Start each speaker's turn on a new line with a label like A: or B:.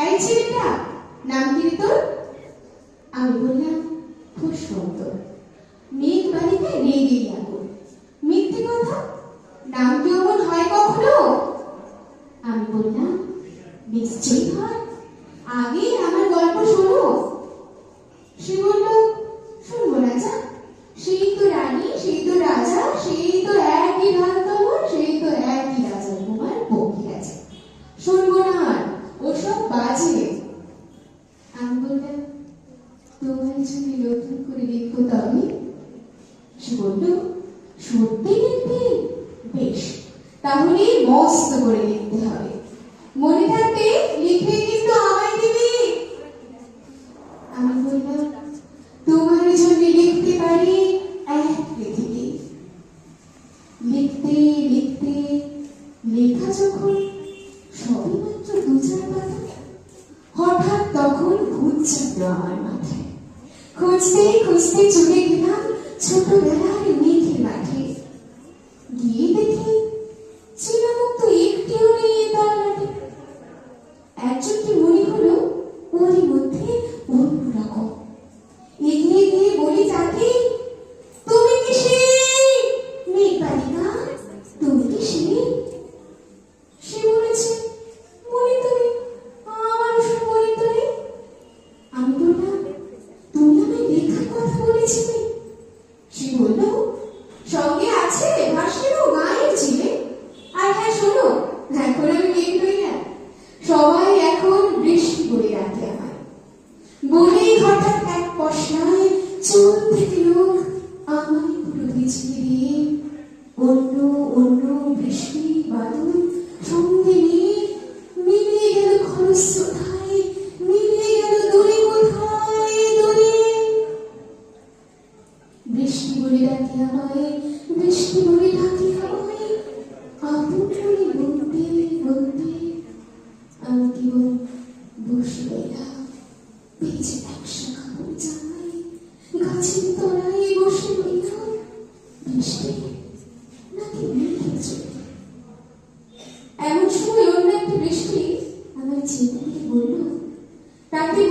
A: এই ছেলেটা নাম কি তোর? আমি বললাম পুষ্পন্ত। মেঘ বাড়িতে রেগে আগুন। মিথ্যে কথা, নাম কি অমন হয় কখনো? আমি বললাম নিশ্চয়ই হয়, আগে আমার গল্প শোনো। সে বলল শুনবো রাজা, সেই তো রানী, সেই তো রাজা, সেই তো একই ঢালতলা, সেই তো একই রাজার কুমার পক্ষী আছে, শুনবো না আর, ওসব বাজে। আমি বললাম তোমার যদি নতুন করে লিখবো তবে? সে বলল সত্যি লিখবে? বেশ, তাহলে মস্ত করে লিখতে হবে, মনে থাকবে লিখে কিন্তু আমায় দিবি। আমি বললাম তোমার জন্য লিখতে পারি এক পৃথিবী। লিখতে লিখতে লেখা যখন সবে মাত্র 2-4 পাতা, হঠাৎ তখন ভূত চাপলো আমার মাথায়। খুঁজতে খুঁজতে চলে গেলাম ছোটবেলার মেঘের মাঠে। গিয়ে দেখি চিনামুক্ত একটিও নেই এ তল্লাটে। একজনকে মনে হলো ওরই মধ্যে অন্যরকম। এগিয়ে গিয়ে বলি তাকে, তুমি কি সেই মেঘবালিকা? তুমি কি সেই? সে বলেছে মনে তো নেই, আমার ওসব মনে তো নেই। আমি বললাম তুমি আমায় লেখার কথা বলেছিলে। সে বলল সঙ্গে আছে ভাসিরও গায়ের ছিলে। আর হ্যাঁ শোনো, এখন আমি মেঘ হই না, সবাই এখন বৃষ্টি বলে ডাকে আমায়। বলেই হঠাৎ এক পশলায় চোখ থেকে লোক আমায় পুরো ভিজিয়ে দিয়ে অন্য অন্য বৃষ্টি বাদল সঙ্গে নিয়ে মিলিয়ে গেল খরস্রোতায়, মিলিয়ে গেল দূরে কোথায় দূরে। বৃষ্টি বলে ডাকে আমায়, বৃষ্টি বলে ডাকে আমায়, আপন মনে বলতে বলতে আমি কেবল বসে রইলাম ভিজে একশো কাপড় জামায়, গাছের তলায় বসে রইলাম। বৃষ্টি নাকি মেঘের চোখে। এমন সময় অন্য একটি বৃষ্টি আমার চিন্তাকে বলল, তাকে